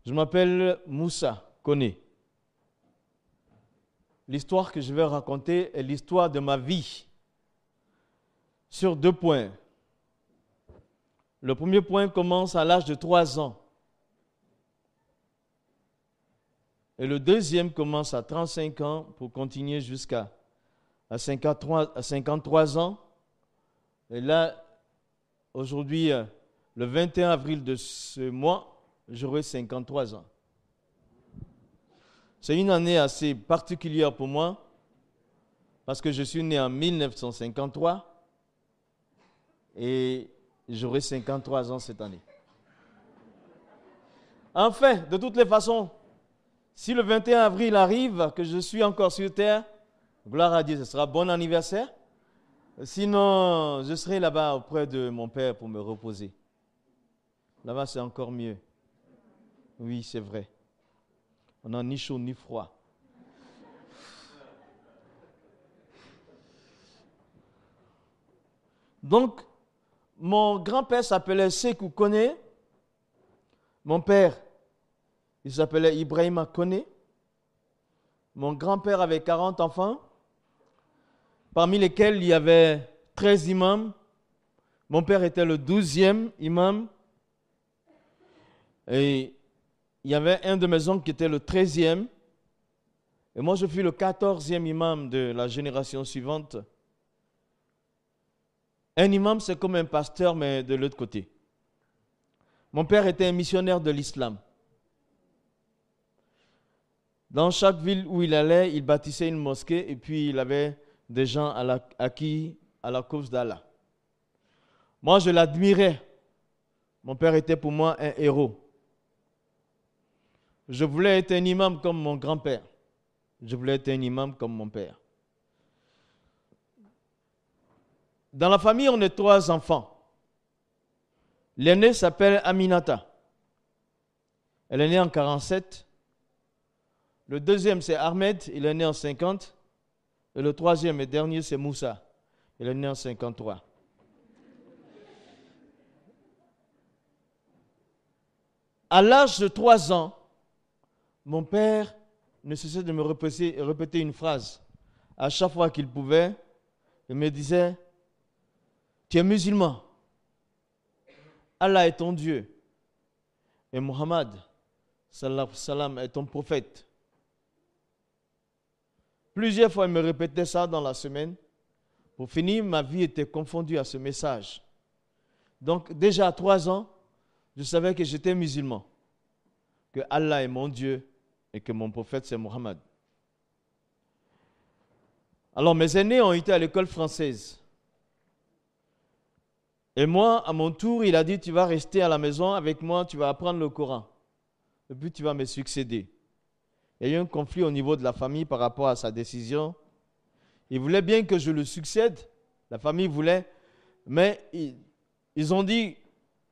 Je m'appelle Moussa Koné. L'histoire que je vais raconter est l'histoire de ma vie sur 2 points. Le premier point commence à l'âge de 3 ans. Et le deuxième commence à 35 ans pour continuer jusqu'à 53 ans. Et là, aujourd'hui, le 21 avril de ce mois, j'aurai 53 ans. C'est une année assez particulière pour moi parce que je suis né en 1953 et j'aurai 53 ans cette année. Enfin, de toutes les façons, si le 21 avril arrive, que je suis encore sur terre, gloire à Dieu, ce sera bon anniversaire. Sinon, je serai là-bas auprès de mon père pour me reposer. Là-bas, c'est encore mieux. Oui, c'est vrai. On n'a ni chaud ni froid. Donc, mon grand-père s'appelait Sékou Koné. Mon père, il s'appelait Ibrahima Koné. Mon grand-père avait 40 enfants, parmi lesquels il y avait 13 imams. Mon père était le 12e imam. Et il y avait un de mes oncles qui était le 13e. Et moi, je fus le 14e imam de la génération suivante. Un imam, c'est comme un pasteur, mais de l'autre côté. Mon père était un missionnaire de l'islam. Dans chaque ville où il allait, il bâtissait une mosquée et puis il avait des gens acquis à la cause d'Allah. Moi, je l'admirais. Mon père était pour moi un héros. Je voulais être un imam comme mon grand-père. Je voulais être un imam comme mon père. Dans la famille, on est 3 enfants. L'aînée s'appelle Aminata. Elle est née en 47. Le deuxième, c'est Ahmed. Il est né en 50. Et le troisième et dernier, c'est Moussa. Il est né en 53. À l'âge de 3 ans, mon père ne cessait de me répéter une phrase. À chaque fois qu'il pouvait, il me disait, « Tu es musulman. Allah est ton Dieu. Et Muhammad, sallallahu alayhi wa sallam, est ton prophète. » Plusieurs fois, il me répétait ça dans la semaine. Pour finir, ma vie était confondue à ce message. Donc, déjà à 3 ans, je savais que j'étais musulman, que Allah est mon Dieu et que mon prophète, c'est Muhammad. Alors, mes aînés ont été à l'école française. Et moi, à mon tour, il a dit, tu vas rester à la maison avec moi, tu vas apprendre le Coran. Et puis, tu vas me succéder. Il y a eu un conflit au niveau de la famille par rapport à sa décision. Il voulait bien que je le succède. La famille voulait. Mais ils ont dit,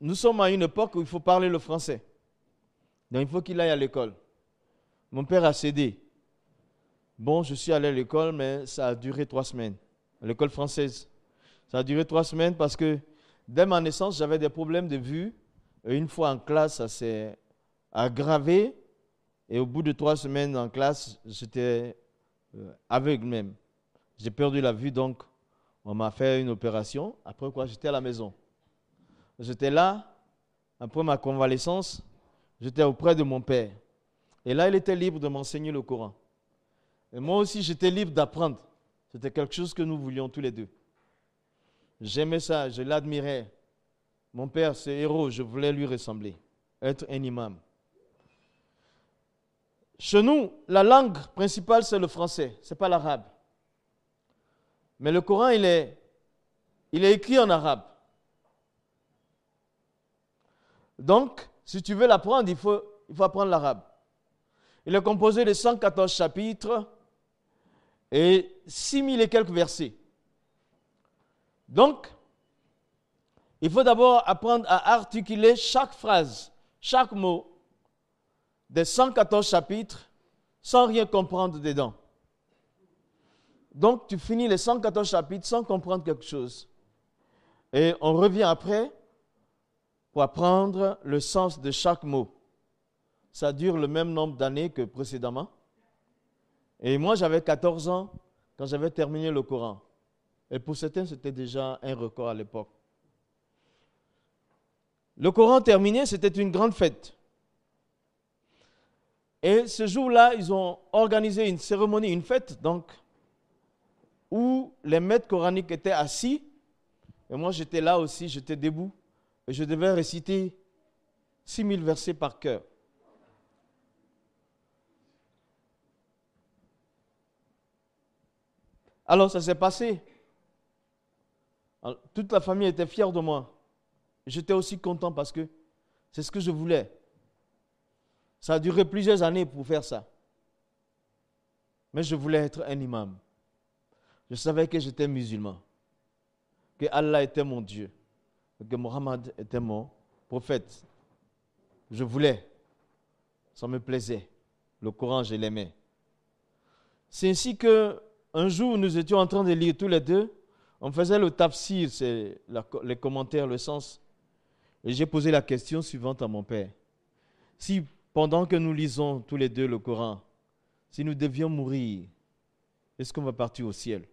nous sommes à une époque où il faut parler le français. Donc, il faut qu'il aille à l'école. Mon père a cédé. Bon, je suis allé à l'école, mais ça a duré 3 semaines. À l'école française. Ça a duré 3 semaines parce que dès ma naissance, j'avais des problèmes de vue. Et une fois en classe, ça s'est aggravé. Et au bout de 3 semaines en classe, j'étais aveugle même. J'ai perdu la vue, donc on m'a fait une opération. Après quoi, j'étais à la maison. J'étais là, après ma convalescence, j'étais auprès de mon père. Et là, il était libre de m'enseigner le Coran. Et moi aussi, j'étais libre d'apprendre. C'était quelque chose que nous voulions tous les deux. J'aimais ça, je l'admirais. Mon père, c'est héros, je voulais lui ressembler, être un imam. Chez nous, la langue principale, c'est le français, ce n'est pas l'arabe. Mais le Coran, il est écrit en arabe. Donc, si tu veux l'apprendre, il faut apprendre l'arabe. Il est composé de 114 chapitres et 6000 et quelques versets. Donc, il faut d'abord apprendre à articuler chaque phrase, chaque mot des 114 chapitres sans rien comprendre dedans. Donc, tu finis les 114 chapitres sans comprendre quelque chose. Et on revient après pour apprendre le sens de chaque mot. ça dure le même nombre d'années que précédemment. Et moi, j'avais 14 ans quand j'avais terminé le Coran. Et pour certains, c'était déjà un record à l'époque. Le Coran terminé, c'était une grande fête. Et ce jour-là, ils ont organisé une cérémonie, une fête, donc, où les maîtres coraniques étaient assis. Et moi, j'étais là aussi, j'étais debout. Et je devais réciter 6000 versets par cœur. Alors, ça s'est passé. Alors, toute la famille était fière de moi. J'étais aussi content parce que c'est ce que je voulais. Ça a duré plusieurs années pour faire ça. Mais je voulais être un imam. Je savais que j'étais musulman, que Allah était mon Dieu, que Mohammed était mon prophète. Je voulais. Ça me plaisait. Le Coran, je l'aimais. C'est ainsi que un jour, nous étions en train de lire tous les deux. On faisait le tafsir, c'est les commentaires, le sens. Et j'ai posé la question suivante à mon père. Si pendant que nous lisons tous les deux le Coran, si nous devions mourir, est-ce qu'on va partir au ciel?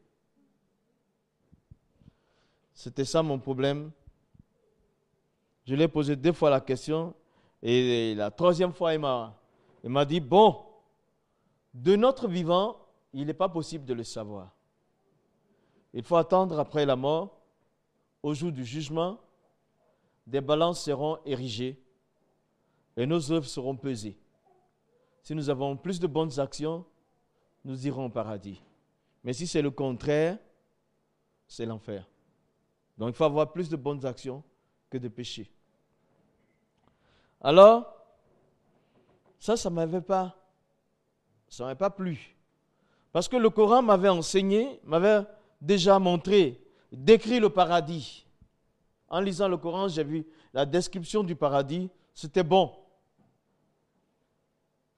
C'était ça mon problème. Je lui ai posé 2 fois la question et la 3e fois, il m'a dit, bon, de notre vivant, il n'est pas possible de le savoir. Il faut attendre après la mort, au jour du jugement, des balances seront érigées et nos œuvres seront pesées. Si nous avons plus de bonnes actions, nous irons au paradis. Mais si c'est le contraire, c'est l'enfer. Donc il faut avoir plus de bonnes actions que de péchés. Alors, ça ne m'avait pas plu. Parce que le Coran m'avait enseigné, m'avait déjà montré, décrit le paradis. En lisant le Coran, j'ai vu la description du paradis, c'était bon.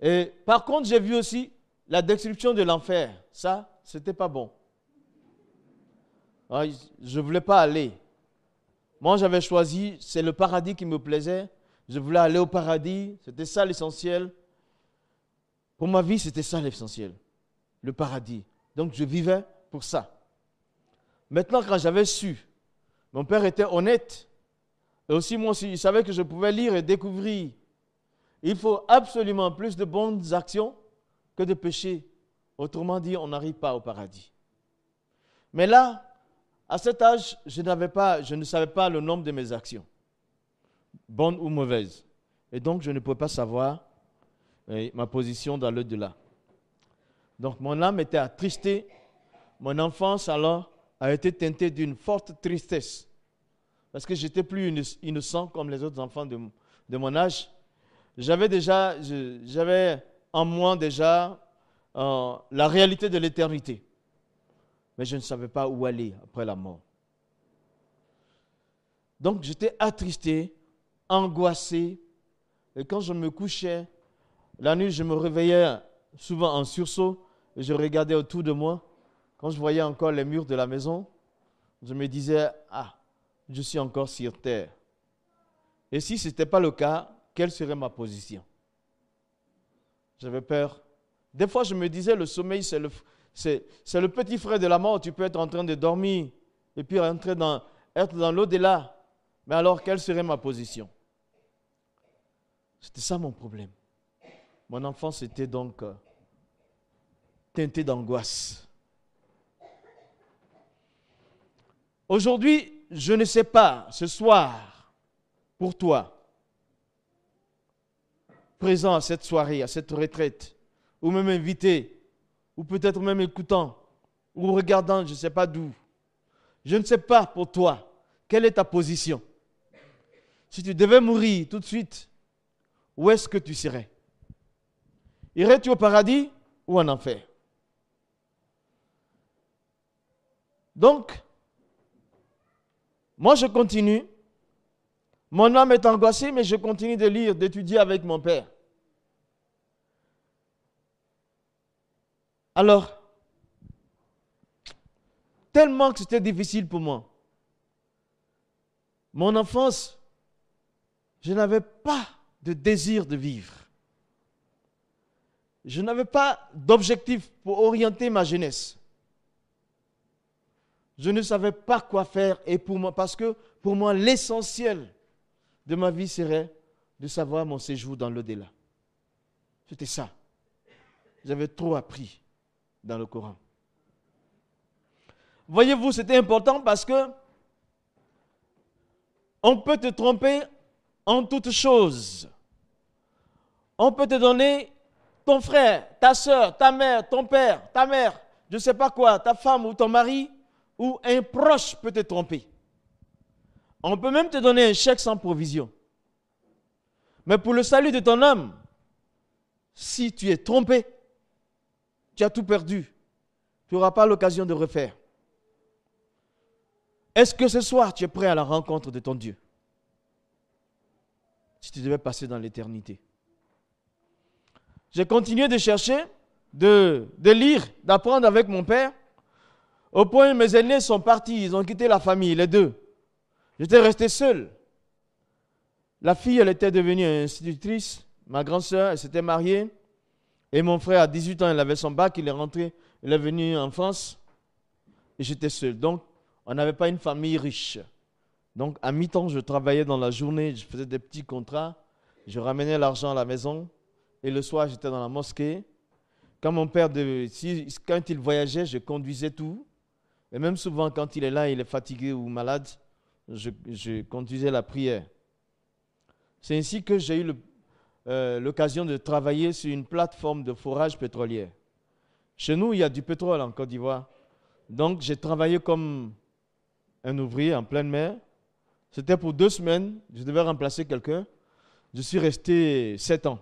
Et par contre, j'ai vu aussi la description de l'enfer. Ça, c'était pas bon. Alors, je ne voulais pas aller. Moi, j'avais choisi, c'est le paradis qui me plaisait. Je voulais aller au paradis, c'était ça l'essentiel. Pour ma vie, c'était ça l'essentiel, le paradis. Donc, je vivais pour ça. Maintenant, quand j'avais su, mon père était honnête. Et aussi, moi aussi, il savait que je pouvais lire et découvrir. Il faut absolument plus de bonnes actions que de péchés. Autrement dit, on n'arrive pas au paradis. Mais là, à cet âge, je ne savais pas le nombre de mes actions, bonnes ou mauvaises. Et donc, je ne pouvais pas savoir ma position dans l'au-delà. Donc, mon âme était attristée. Mon enfance, alors, a été teintée d'une forte tristesse. Parce que j'étais plus innocent comme les autres enfants de mon âge. J'avais en moi déjà la réalité de l'éternité. Mais je ne savais pas où aller après la mort. Donc j'étais attristé, angoissé. Et quand je me couchais, la nuit, je me réveillais souvent en sursaut et je regardais autour de moi. Quand je voyais encore les murs de la maison, je me disais, je suis encore sur terre. Et si ce n'était pas le cas, quelle serait ma position? J'avais peur. Des fois, je me disais, le sommeil, c'est le petit frère de la mort. Tu peux être en train de dormir et puis être dans l'au-delà. Mais alors, quelle serait ma position? C'était ça mon problème. Mon enfance était donc teintée d'angoisse. Aujourd'hui, je ne sais pas, ce soir, pour toi, présent à cette soirée, à cette retraite, ou même invité, ou peut-être même écoutant, ou regardant, je ne sais pas d'où. Je ne sais pas pour toi, quelle est ta position? Si tu devais mourir tout de suite, où est-ce que tu serais? Irais-tu au paradis ou en enfer? Donc, moi je continue. Mon âme est angoissée, mais je continue de lire, d'étudier avec mon père. Alors, tellement que c'était difficile pour moi. Mon enfance, je n'avais pas de désir de vivre. je n'avais pas d'objectif pour orienter ma jeunesse. Je ne savais pas quoi faire et parce que pour moi, l'essentiel de ma vie serait de savoir mon séjour dans l'au-delà. C'était ça. J'avais trop appris dans le Coran. Voyez-vous, c'était important parce que on peut te tromper en toutes choses. On peut te donner ton frère, ta soeur, ta mère, ton père, ta mère, je ne sais pas quoi, ta femme ou ton mari, ou un proche peut te tromper. On peut même te donner un chèque sans provision. Mais pour le salut de ton âme, si tu es trompé, tu as tout perdu. Tu n'auras pas l'occasion de refaire. Est-ce que ce soir, tu es prêt à la rencontre de ton Dieu? Si tu devais passer dans l'éternité. J'ai continué de chercher, de lire, d'apprendre avec mon père, au point où mes aînés sont partis, ils ont quitté la famille, les deux. J'étais resté seul. La fille, elle était devenue institutrice, ma grande sœur, elle s'était mariée, et mon frère, à 18 ans, il avait son bac, il est rentré, il est venu en France, et j'étais seul. Donc, on n'avait pas une famille riche. Donc, à mi-temps, je travaillais dans la journée, je faisais des petits contrats, je ramenais l'argent à la maison, et le soir, j'étais dans la mosquée. Quand mon père, quand il voyageait, je conduisais tout. Et même souvent, quand il est là, il est fatigué ou malade, je conduisais la prière. C'est ainsi que j'ai eu l'occasion de travailler sur une plateforme de forage pétrolière. Chez nous, il y a du pétrole en Côte d'Ivoire. Donc, j'ai travaillé comme un ouvrier en pleine mer. C'était pour 2 semaines. Je devais remplacer quelqu'un. Je suis resté 7 ans.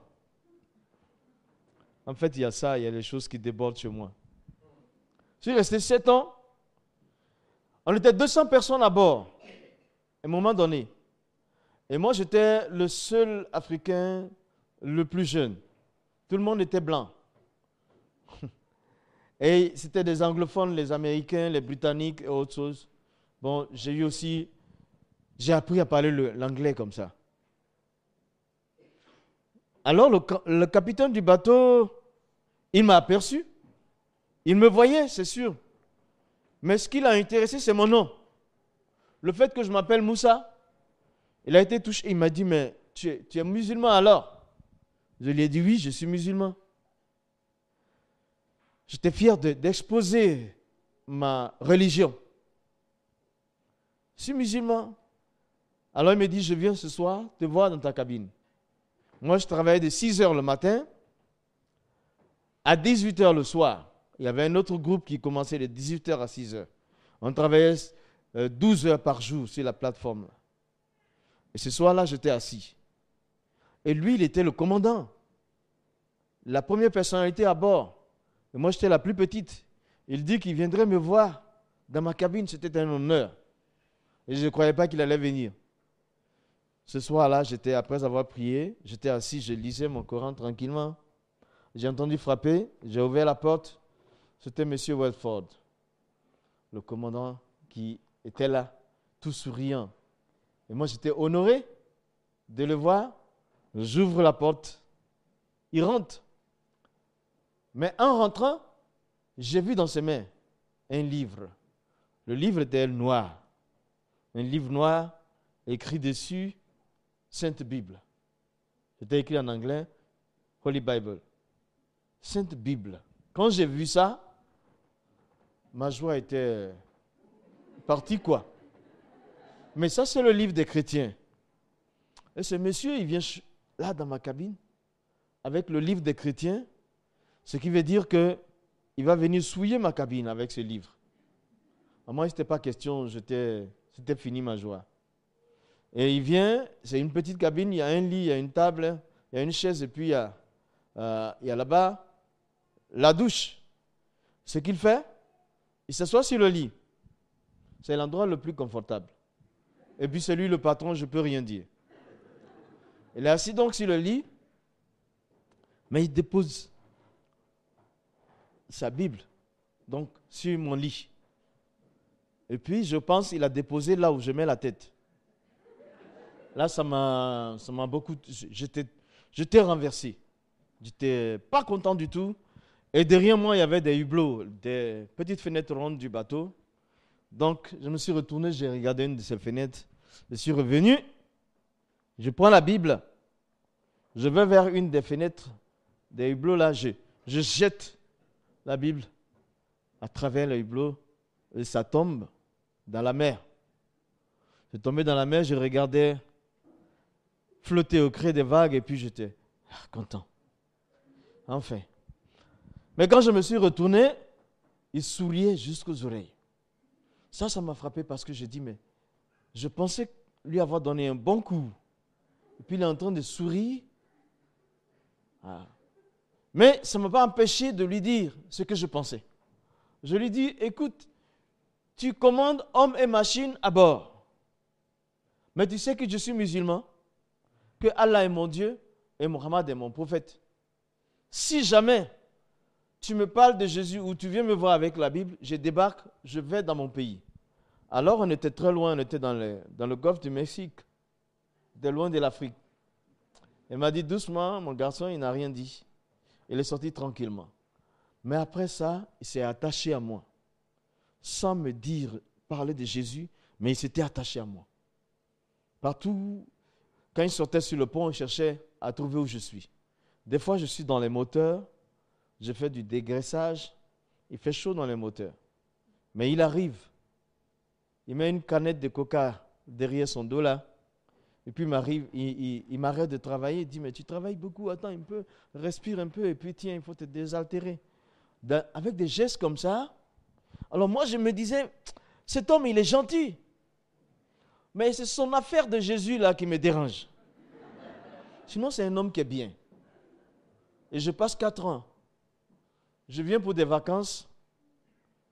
En fait, il y a ça, il y a des choses qui débordent chez moi. Je suis resté 7 ans. On était 200 personnes à bord, à un moment donné. Et moi, j'étais le seul Africain le plus jeune. Tout le monde était blanc. Et c'était des anglophones, les Américains, les Britanniques et autres choses. Bon, j'ai appris à parler l'anglais comme ça. Alors, le capitaine du bateau, il m'a aperçu. Il me voyait, c'est sûr. Mais ce qui l'a intéressé, c'est mon nom. Le fait que je m'appelle Moussa, il a été touché. Il m'a dit, mais tu es musulman alors? Je lui ai dit, oui, je suis musulman. J'étais fier d'exposer ma religion. Je suis musulman. Alors il me dit, je viens ce soir te voir dans ta cabine. Moi, je travaillais de 6 heures le matin à 18 heures le soir. Il y avait un autre groupe qui commençait de 18 heures à 6 heures. On travaillait 12 heures par jour sur la plateforme. Et ce soir-là, j'étais assis. Et lui, il était le commandant. La première personnalité à bord. Et moi, j'étais la plus petite. Il dit qu'il viendrait me voir dans ma cabine. C'était un honneur. Et je ne croyais pas qu'il allait venir. Ce soir-là, après avoir prié, j'étais assis, je lisais mon Coran tranquillement. J'ai entendu frapper, j'ai ouvert la porte. C'était M. Welford, le commandant qui était là, tout souriant. Et moi, j'étais honoré de le voir. J'ouvre la porte. Il rentre. Mais en rentrant, j'ai vu dans ses mains un livre. Le livre était noir. Un livre noir écrit dessus Sainte Bible. C'était écrit en anglais Holy Bible. Sainte Bible. Quand j'ai vu ça, ma joie était partie quoi. Mais ça, c'est le livre des chrétiens. Et ce monsieur, il vient là dans ma cabine avec le livre des chrétiens, ce qui veut dire qu'il va venir souiller ma cabine avec ce livre. À moi, ce n'était pas question, c'était fini ma joie. Et il vient, c'est une petite cabine, il y a un lit, il y a une table, il y a une chaise, et puis il y a là-bas la douche. Ce qu'il fait, il s'assoit sur le lit. C'est l'endroit le plus confortable. Et puis c'est lui le patron, je ne peux rien dire. Il est assis donc sur le lit, mais il dépose sa Bible, donc sur mon lit. Et puis je pense qu'il a déposé là où je mets la tête. Là, ça m'a beaucoup... J'étais renversé. J'étais pas content du tout. Et derrière moi, il y avait des hublots, des petites fenêtres rondes du bateau. Donc, je me suis retourné, j'ai regardé une de ces fenêtres. Je suis revenu, je prends la Bible, je vais vers une des fenêtres des hublots là, je jette la Bible à travers le hublot et ça tombe dans la mer. Je tombé dans la mer, je regardais flotter au creux des vagues et puis j'étais content. Enfin. Mais quand je me suis retourné, il souriait jusqu'aux oreilles. Ça m'a frappé parce que j'ai dit, mais je pensais lui avoir donné un bon coup. Et puis il est en train de sourire. Ah. Mais ça ne m'a pas empêché de lui dire ce que je pensais. Je lui dis, écoute, tu commandes hommes et machines à bord. Mais tu sais que je suis musulman, que Allah est mon Dieu et Mohammed est mon prophète. Si jamais tu me parles de Jésus ou tu viens me voir avec la Bible, je débarque, je vais dans mon pays. Alors on était très loin, on était dans le golfe du Mexique, de loin de l'Afrique. Il m'a dit doucement, mon garçon, il n'a rien dit. Il est sorti tranquillement. Mais après ça, il s'est attaché à moi. Sans me dire, parler de Jésus, mais il s'était attaché à moi. Partout, quand il sortait sur le pont, il cherchait à trouver où je suis. Des fois, je suis dans les moteurs, je fais du dégraissage, il fait chaud dans les moteurs. Mais il arrive, il met une canette de coca derrière son dos là, et puis il m'arrête de travailler, il dit, mais tu travailles beaucoup, attends un peu, respire un peu, et puis tiens, il faut te désaltérer. Avec des gestes comme ça, alors moi je me disais, cet homme il est gentil, mais c'est son affaire de Jésus là qui me dérange. Sinon c'est un homme qui est bien. Et je passe 4 ans. Je viens pour des vacances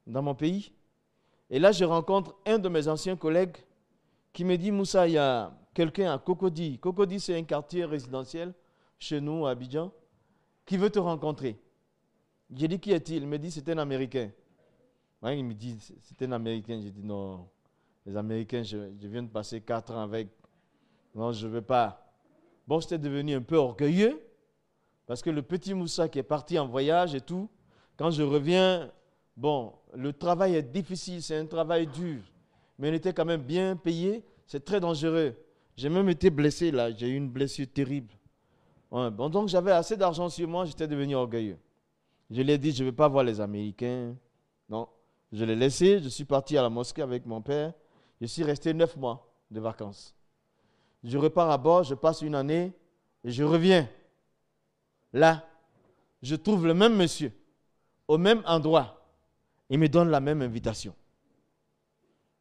dans mon pays. Et là, je rencontre un de mes anciens collègues qui me dit, Moussa, il y a quelqu'un à Cocody. Cocody, c'est un quartier résidentiel chez nous à Abidjan qui veut te rencontrer. J'ai dit, qui est-il? Il me dit, c'est un Américain. Ouais, il me dit, c'est un Américain. J'ai dit, non, les Américains, je viens de passer 4 ans avec. Non, je ne veux pas. Bon, j'étais devenu un peu orgueilleux parce que le petit Moussa qui est parti en voyage et tout, quand je reviens, bon, le travail est difficile, c'est un travail dur, mais on était quand même bien payé, c'est très dangereux. J'ai même été blessé là, j'ai eu une blessure terrible. Ouais, bon, donc j'avais assez d'argent sur moi, j'étais devenu orgueilleux. Je lui ai dit, je ne veux pas voir les Américains. Non, je l'ai laissé, je suis parti à la mosquée avec mon père, je suis resté 9 mois de vacances. Je repars à bord, je passe une année et je reviens. Là, je trouve le même monsieur, au même endroit. Il me donne la même invitation.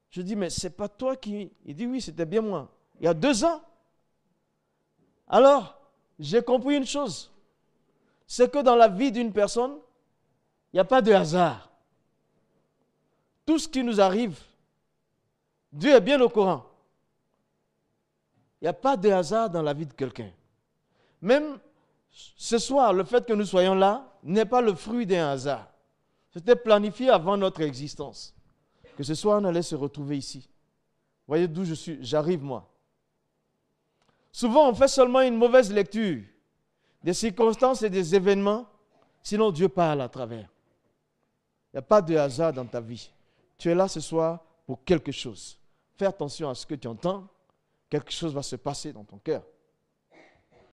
Je dis, mais c'est pas toi qui... Il dit, oui, c'était bien moi. Il y a 2 ans. Alors, j'ai compris une chose. C'est que dans la vie d'une personne, il n'y a pas de hasard. Tout ce qui nous arrive, Dieu est bien au courant. Il n'y a pas de hasard dans la vie de quelqu'un. Même ce soir, le fait que nous soyons là n'est pas le fruit d'un hasard. C'était planifié avant notre existence. Que ce soir, on allait se retrouver ici. Vous voyez d'où j'arrive moi. Souvent, on fait seulement une mauvaise lecture des circonstances et des événements, sinon Dieu parle à travers. Il n'y a pas de hasard dans ta vie. Tu es là ce soir pour quelque chose. Fais attention à ce que tu entends. Quelque chose va se passer dans ton cœur.